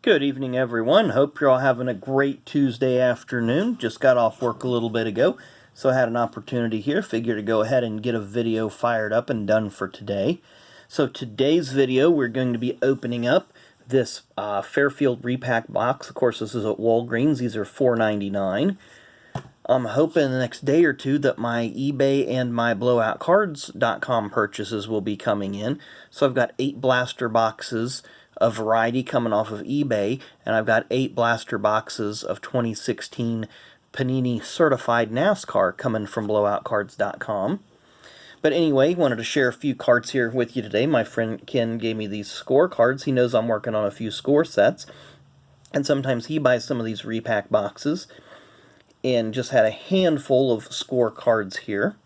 Good evening, everyone. Hope you're all having a great Tuesday afternoon. Just got off work a little bit ago, so I had an opportunity here. Figured to go ahead and get a video fired up and done for today. So today's video, we're going to be opening up this Fairfield repack box. Of course, this is at Walgreens. These are $4.99. I'm hoping in the next day or two that my eBay and my blowoutcards.com purchases will be coming in. So I've got 8 blaster boxes of variety coming off of eBay, and I've got 8 blaster boxes of 2016 Panini Certified NASCAR coming from blowoutcards.com. But anyway, wanted to share a few cards here with you today. My friend Ken gave me these score cards. He knows I'm working on a few score sets, and sometimes he buys some of these repack boxes, and just had a handful of score cards here.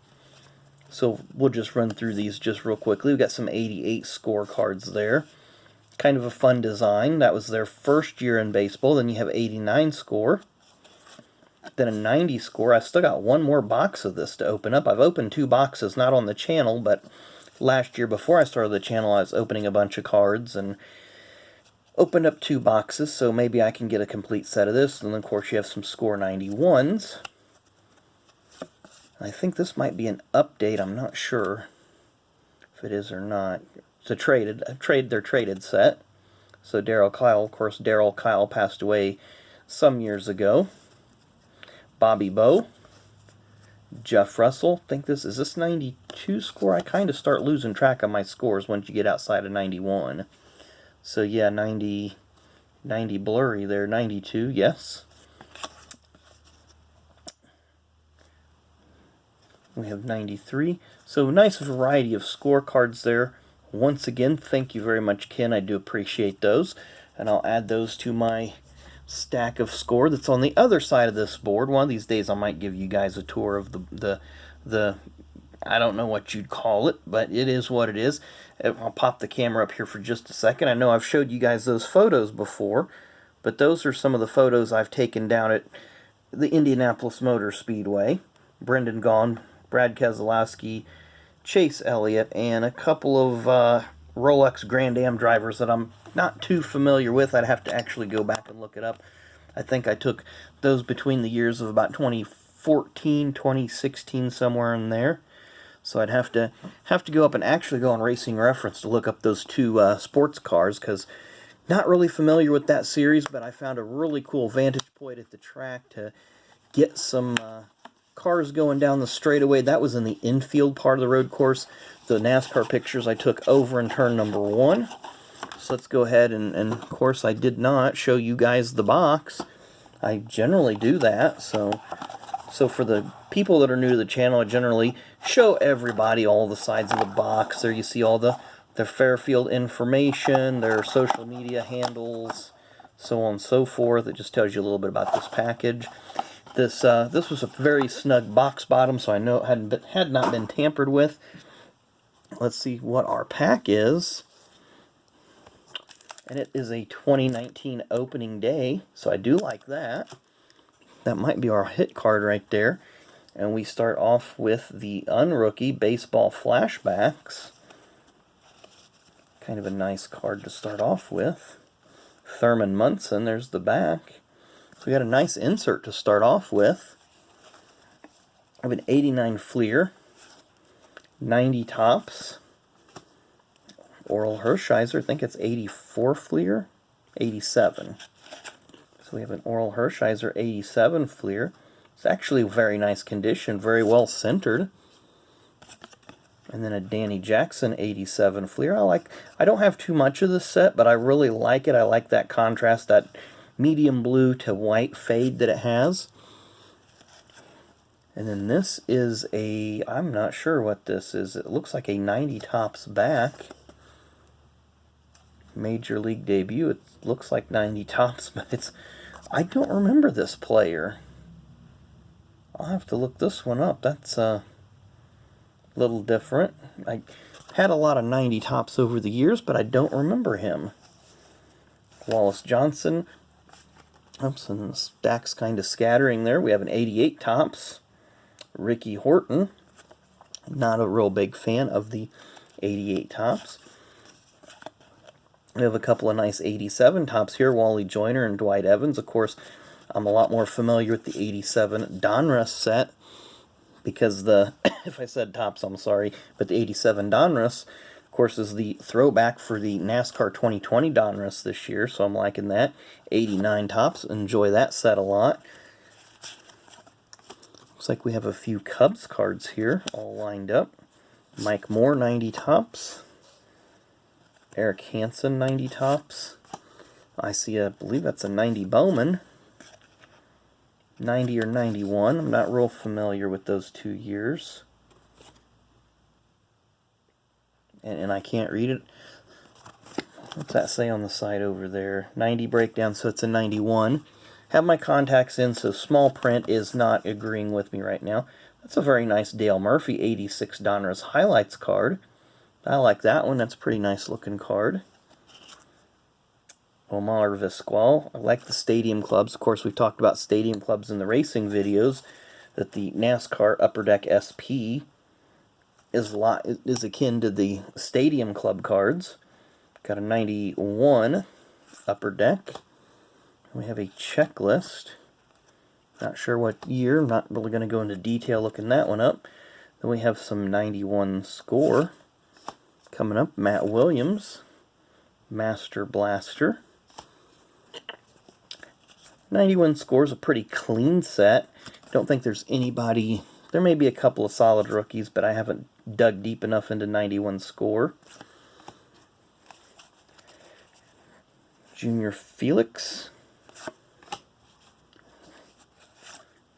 So we'll just run through these just real quickly. We've got some 88 score cards there. Kind of a fun design. That was their first year in baseball. Then you have 89 score. Then a 90 score. I still got one more box of this to open up. I've opened 2 boxes, not on the channel, but last year before I started the channel, I was opening a bunch of cards and opened up 2 boxes, so maybe I can get a complete set of this. And then, of course, you have some score 91s. I think this might be an update. I'm not sure if it is or not. It's a their traded set. So Darryl Kyle, of course, Darryl Kyle passed away some years ago. Bobby Bowe, Jeff Russell. Think this is this 92 score. I kind of start losing track of my scores once you get outside of 91. So yeah, 90 blurry there, 92, yes. We have 93. So nice variety of scorecards there. Once again, thank you very much, Ken. I do appreciate those. And I'll add those to my stack of score that's on the other side of this board. One of these days I might give you guys a tour of the I don't know what you'd call it, but it is what it is. I'll pop the camera up here for just a second. I know I've showed you guys those photos before, but those are some of the photos I've taken down at the Indianapolis Motor Speedway. Brendan Gaughan, Brad Keselowski, Chase Elliott, and a couple of Rolex Grand Am drivers that I'm not too familiar with. I'd have to actually go back and look it up. I think I took those between the years of about 2014, 2016, somewhere in there. So I'd have to go up and actually go on Racing Reference to look up those 2 sports cars, because not really familiar with that series, but I found a really cool vantage point at the track to get some cars going down the straightaway. That was in the infield part of the road course. The NASCAR pictures I took over in turn number 1. So let's go ahead and of course I did not show you guys the box. I generally do that, so for the people that are new to the channel, I generally show everybody all the sides of the box. There you see all the Fairfield information, their social media handles, so on and so forth. It just tells you a little bit about this package. This was a very snug box bottom, so I know it had not been tampered with. Let's see what our pack is. And it is a 2019 opening day, so I do like that. That might be our hit card right there. And we start off with the Unrookie Baseball Flashbacks. Kind of a nice card to start off with. Thurman Munson, there's the back. So we got a nice insert to start off with. I have an 89 Fleer, 90 Tops, Oral Hershiser, I think it's 84 Fleer, 87. So we have an Oral Hershiser 87 Fleer. It's actually very nice condition, very well centered. And then a Danny Jackson 87 Fleer. I don't have too much of this set, but I really like it. I like that contrast, that medium blue to white fade that it has. And then this is I'm not sure what this is. It looks like a 90 Tops back. Major League debut. It looks like 90 Tops, but I don't remember this player. I'll have to look this one up. That's a little different. I had a lot of 90 Tops over the years, but I don't remember him. Wallace Johnson. Oops, and the stack's kind of scattering there. We have an 88 Tops. Ricky Horton. Not a real big fan of the 88 Tops. We have a couple of nice 87 tops here, Wally Joyner and Dwight Evans. Of course, I'm a lot more familiar with the 87 Donruss set because the, if I said tops, I'm sorry, but the 87 Donruss, of course, is the throwback for the NASCAR 2020 Donruss this year, so I'm liking that. 89 tops, enjoy that set a lot. Looks like we have a few Cubs cards here, all lined up. Mike Moore, 90 tops. Eric Hansen, 90 tops. I see, I believe that's a 90 Bowman. 90 or 91. I'm not real familiar with those 2 years. And I can't read it. What's that say on the side over there? 90 breakdown, so it's a 91. Have my contacts in, so small print is not agreeing with me right now. That's a very nice Dale Murphy 86 Donruss Highlights card. I like that one. That's a pretty nice looking card. Omar Vizquel. I like the Stadium Clubs. Of course, we've talked about Stadium Clubs in the racing videos, that the NASCAR Upper Deck SP is akin to the Stadium Club cards. Got a 91 Upper Deck. We have a checklist. Not sure what year. I'm not really going to go into detail looking that one up. Then we have some 91 score. Coming up, Matt Williams, Master Blaster. 91 score is a pretty clean set. Don't think there's anybody. There may be a couple of solid rookies, but I haven't dug deep enough into 91 score. Junior Felix.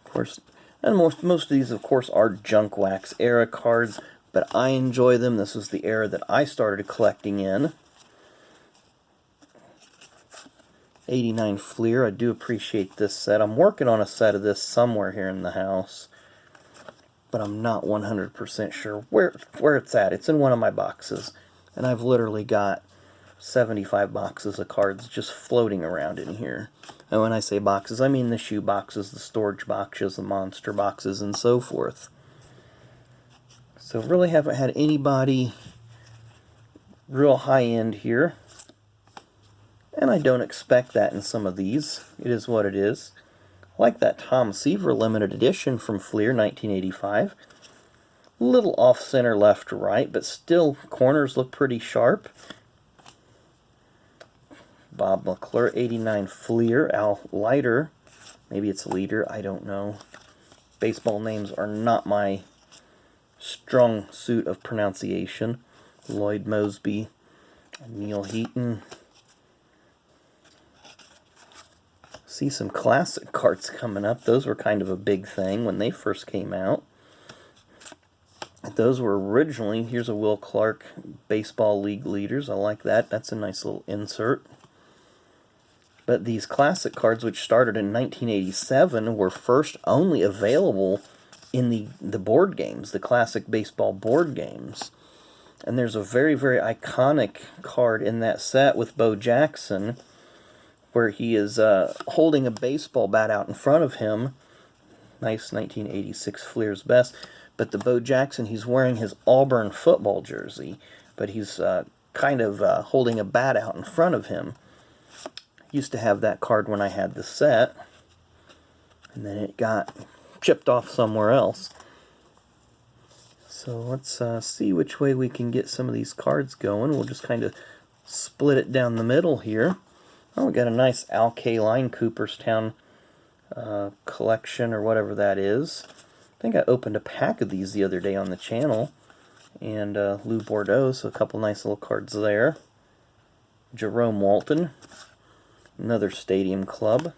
Of course, and most of these, of course, are junk wax era cards, but I enjoy them. This is the era that I started collecting in. 89 Fleer. I do appreciate this set. I'm working on a set of this somewhere here in the house, but I'm not 100% sure where it's at. It's in one of my boxes, and I've literally got 75 boxes of cards just floating around in here. And when I say boxes, I mean the shoe boxes, the storage boxes, the monster boxes, and so forth. So really haven't had anybody real high-end here. And I don't expect that in some of these. It is what it is. I like that Tom Seaver limited edition from Fleer, 1985. A little off-center left to right, but still corners look pretty sharp. Bob McClure, 89 Fleer. Al Leiter. Maybe it's Leader, I don't know. Baseball names are not my strong suit of pronunciation. Lloyd Mosby, Neil Heaton. See some classic cards coming up. Those were kind of a big thing when they first came out. Those were originally, here's a Will Clark Baseball League Leaders. I like that. That's a nice little insert. But these classic cards, which started in 1987, were first only available in the board games, the classic baseball board games. And there's a very, very iconic card in that set with Bo Jackson, where he is holding a baseball bat out in front of him. Nice 1986 Fleer's Best. But the Bo Jackson, he's wearing his Auburn football jersey, but he's kind of holding a bat out in front of him. Used to have that card when I had the set, and then it got chipped off somewhere else. So let's see which way we can get some of these cards going. We'll just kind of split it down the middle here. Oh, we got a nice Al Kaline Cooperstown collection, or whatever that is. I think I opened a pack of these the other day on the channel. And Lou Bordeaux, so a couple nice little cards there. Jerome Walton. Another Stadium Club.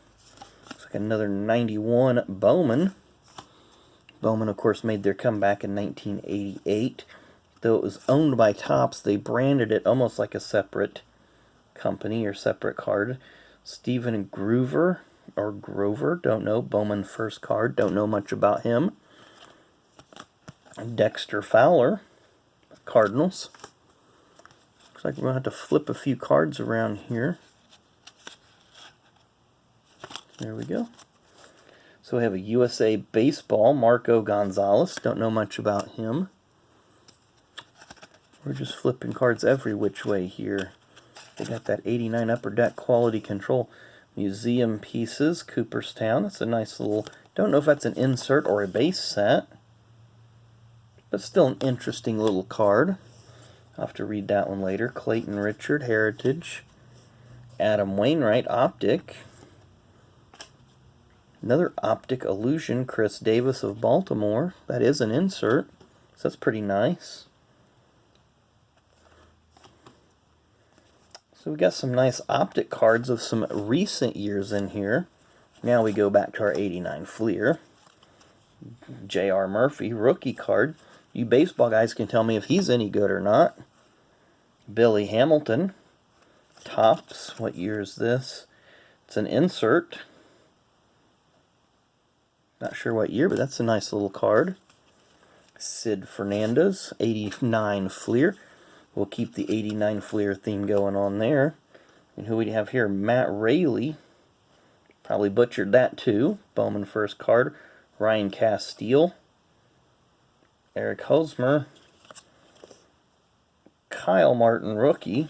Looks like another 91 Bowman. Bowman, of course, made their comeback in 1988. Though it was owned by Topps, they branded it almost like a separate company or separate card. Stephen Groover, or Grover, don't know. Bowman first card, don't know much about him. Dexter Fowler, Cardinals. Looks like we're going to have to flip a few cards around here. There we go. So we have a USA Baseball, Marco Gonzalez. Don't know much about him. We're just flipping cards every which way here. They got that 89 Upper Deck quality control. Museum pieces, Cooperstown. That's a nice little, don't know if that's an insert or a base set, but still an interesting little card. I'll have to read that one later. Clayton Richard, Heritage. Adam Wainwright, Optic. Another Optic Illusion, Chris Davis of Baltimore. That is an insert, so that's pretty nice. So we got some nice Optic cards of some recent years in here. Now we go back to our 89 Fleer. J.R. Murphy, rookie card. You baseball guys can tell me if he's any good or not. Billy Hamilton. Topps. What year is this? It's an insert. Not sure what year, but that's a nice little card. Sid Fernandez, 89 Fleer. We'll keep the 89 Fleer theme going on there. And who we have here? Matt Rayleigh. Probably butchered that too. Bowman first card. Ryan Castile. Eric Hosmer. Kyle Martin rookie.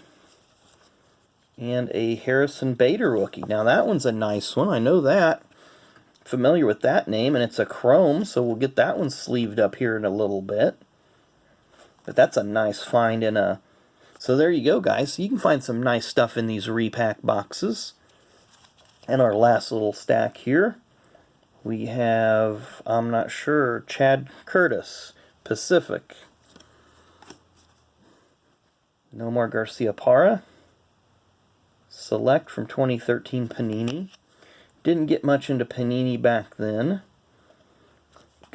And a Harrison Bader rookie. Now that one's a nice one. I know that. Familiar with that name, and it's a chrome, so we'll get that one sleeved up here in a little bit. But that's a nice find in a... So there you go, guys. So you can find some nice stuff in these repack boxes. And our last little stack here, we have, I'm not sure, Chad Curtis, Pacific. Nomar Garcia-Parra. Select from 2013 Panini. Didn't get much into Panini back then.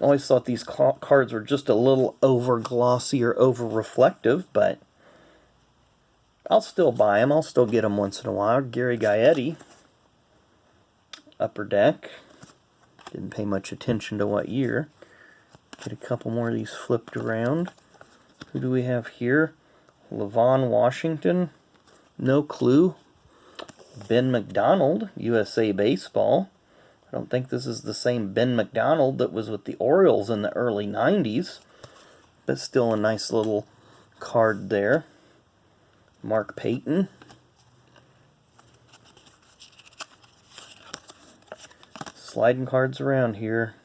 Always thought these cards were just a little over glossy or over reflective, but I'll still buy them. I'll still get them once in a while. Gary Gaetti, Upper Deck. Didn't pay much attention to what year. Get a couple more of these flipped around. Who do we have here? Levon Washington. No clue. Ben McDonald, USA Baseball. I don't think this is the same Ben McDonald that was with the Orioles in the early 90s. But still a nice little card there. Mark Payton. Sliding cards around here.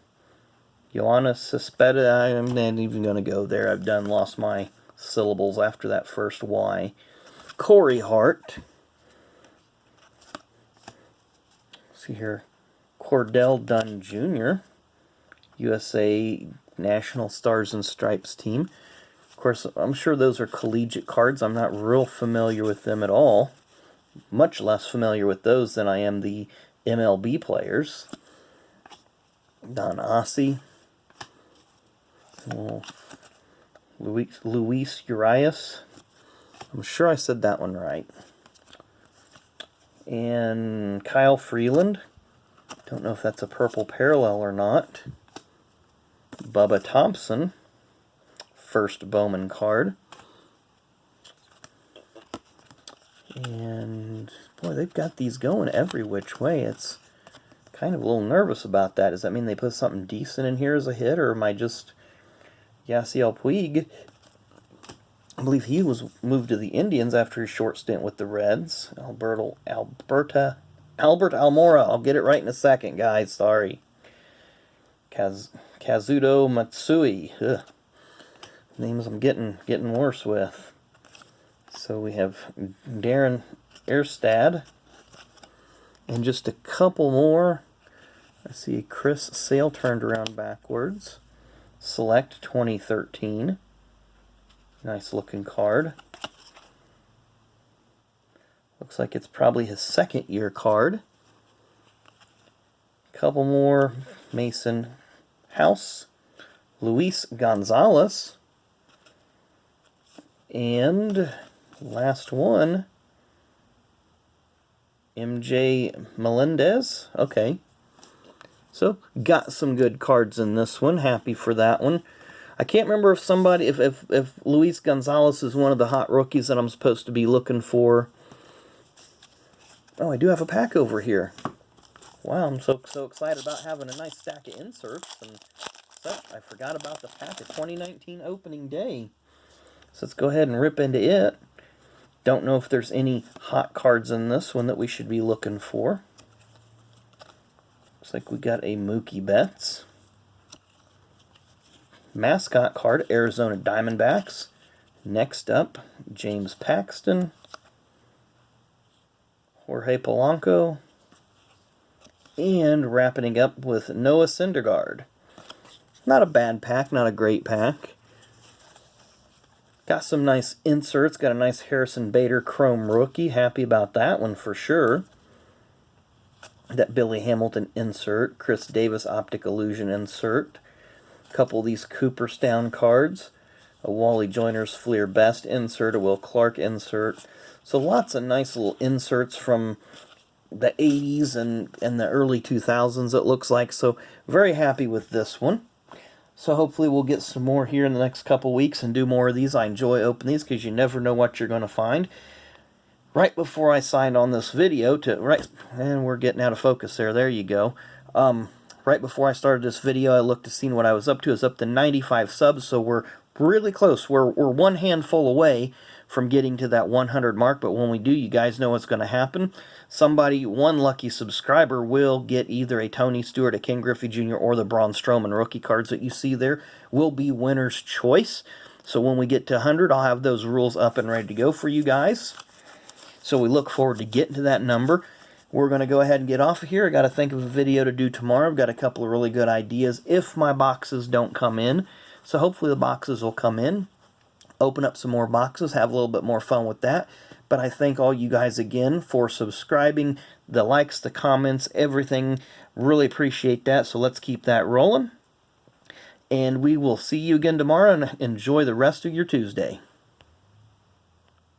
Yoenis Cespedes. I'm not even going to go there. I've lost my syllables after that first Y. Corey Hart. See here. Cordell Dunn Jr. USA National Stars and Stripes team. Of course, I'm sure those are collegiate cards. I'm not real familiar with them at all. Much less familiar with those than I am the MLB players. Don Ossie. Luis Urias. I'm sure I said that one right. And Kyle Freeland. Don't know if that's a purple parallel or not. Bubba Thompson. First Bowman card. And boy, they've got these going every which way. It's kind of a little nervous about that. Does that mean they put something decent in here as a hit, or am I just... Yasiel Puig, I believe he was moved to the Indians after his short stint with the Reds. Albert Almora. I'll get it right in a second, guys. Sorry. Kazuto Matsui. Ugh. Names I'm getting worse with. So we have Darren Erstad. And just a couple more. I see Chris Sale turned around backwards. Select 2013. Nice looking card. Looks like it's probably his second year card. Couple more. Mason House. Luis Gonzalez. And last one. MJ Melendez. Okay. So, got some good cards in this one. Happy for that one. I can't remember if somebody, if Luis Gonzalez is one of the hot rookies that I'm supposed to be looking for. Oh, I do have a pack over here. Wow, I'm so excited about having a nice stack of inserts and such. I forgot about the pack of 2019 opening day. So let's go ahead and rip into it. Don't know if there's any hot cards in this one that we should be looking for. Looks like we got a Mookie Betts. Mascot card, Arizona Diamondbacks. Next up, James Paxton. Jorge Polanco. And wrapping up with Noah Syndergaard. Not a bad pack, not a great pack. Got some nice inserts. Got a nice Harrison Bader Chrome rookie. Happy about that one for sure. That Billy Hamilton insert. Chris Davis Optic Illusion insert. A couple of these Cooperstown cards. A Wally Joyner's Fleer Best insert. A Will Clark insert. So lots of nice little inserts from the 80s and the early 2000s, it looks like. So very happy with this one. So hopefully we'll get some more here in the next couple weeks and do more of these. I enjoy opening these because you never know what you're going to find. Right before I signed on this video and we're getting out of focus there. There you go. Right before I started this video, I looked to see what I was up to. I was up to 95 subs, so we're really close. We're one handful away from getting to that 100 mark, but when we do, you guys know what's going to happen. One lucky subscriber will get either a Tony Stewart, a Ken Griffey Jr., or the Braun Strowman rookie cards that you see there will be winner's choice. So when we get to 100, I'll have those rules up and ready to go for you guys. So we look forward to getting to that number. We're going to go ahead and get off of here. I got to think of a video to do tomorrow. I've got a couple of really good ideas if my boxes don't come in. So hopefully the boxes will come in. Open up some more boxes, have a little bit more fun with that. But I thank all you guys again for subscribing, the likes, the comments, everything. Really appreciate that. So let's keep that rolling. And we will see you again tomorrow, and enjoy the rest of your Tuesday.